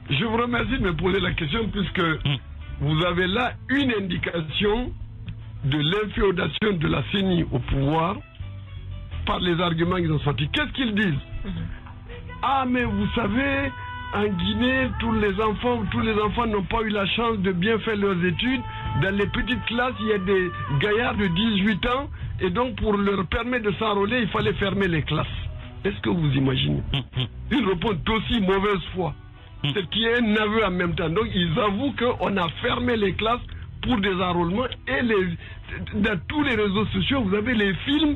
Je vous remercie de me poser la question puisque vous avez là une indication de l'inféodation de la CENI au pouvoir par les arguments qu'ils ont sortis. Qu'est-ce qu'ils disent? Ah, mais vous savez, en Guinée, tous les enfants n'ont pas eu la chance de bien faire leurs études. Dans les petites classes, il y a des gaillards de 18 ans, et donc pour leur permettre de s'enrôler, il fallait fermer les classes. Est-ce que vous imaginez? Ils répondent aussi mauvaise foi. Ce qui est un aveu en même temps. Donc ils avouent qu'on a fermé les classes pour des enrôlements, et dans tous les réseaux sociaux, vous avez les films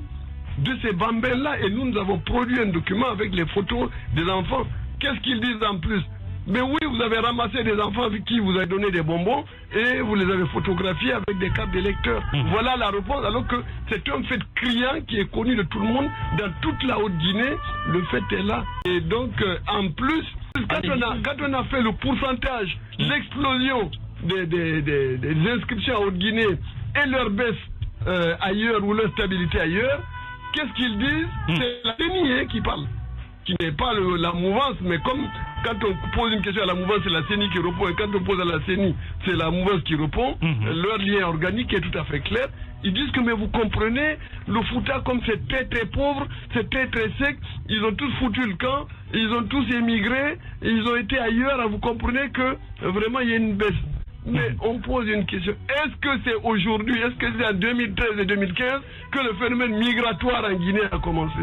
de ces bambins-là, et nous avons produit un document avec les photos des enfants. Qu'est-ce qu'ils disent en plus? Mais oui, vous avez ramassé des enfants avec qui vous avez donné des bonbons et vous les avez photographiés avec des cartes d'électeurs. Voilà la réponse, alors que c'est un fait criant qui est connu de tout le monde dans toute la Haute-Guinée. Le fait est là. Et donc, en plus, quand on a fait le pourcentage, l'explosion des inscriptions en Haute-Guinée et leur baisse ailleurs ou leur stabilité ailleurs, qu'est-ce qu'ils disent? C'est la CENI qui parle, qui n'est pas la mouvance, mais comme quand on pose une question à la mouvance, c'est la CENI qui répond, et quand on pose à la CENI, c'est la mouvance qui répond. Leur lien organique est tout à fait clair. Ils disent que, mais vous comprenez, le Fouta, comme c'est très très pauvre, c'est très très sec, ils ont tous foutu le camp, ils ont tous émigré, ils ont été ailleurs, vous comprenez que vraiment il y a une baisse. Mais on pose une question, est-ce que c'est aujourd'hui, est-ce que c'est en 2013 et 2015 que le phénomène migratoire en Guinée a commencé?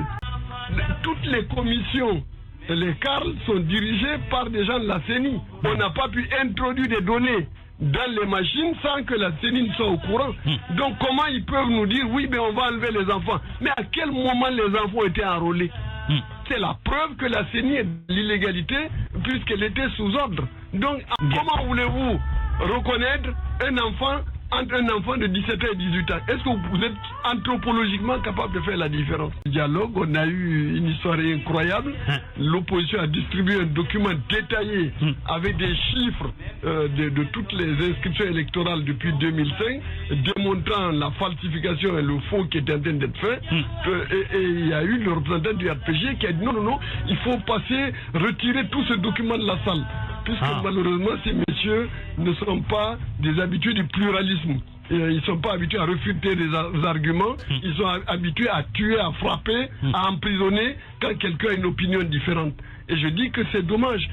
Toutes les commissions, les CARL sont dirigées par des gens de la CENI. On n'a pas pu introduire des données dans les machines sans que la CENI ne soit au courant. Donc comment ils peuvent nous dire, oui, mais on va enlever les enfants? Mais à quel moment les enfants étaient enrôlés? C'est la preuve que la CENI est de l'illégalité puisqu'elle était sous ordre. Donc comment voulez-vous reconnaître un enfant entre un enfant de 17 ans et 18 ans? Est-ce que vous êtes anthropologiquement capable de faire la différence? Dialogue, on a eu une histoire incroyable. L'opposition a distribué un document détaillé avec des chiffres de toutes les inscriptions électorales depuis 2005, démontrant la falsification et le faux qui est en train d'être fait. Et il y a eu le représentant du RPG qui a dit non, il faut retirer tout ce document de la salle. Puisque malheureusement, ces messieurs ne sont pas des habitués du pluralisme. Ils ne sont pas habitués à refuter des arguments. Ils sont habitués à tuer, à frapper, à emprisonner quand quelqu'un a une opinion différente. Et je dis que c'est dommage.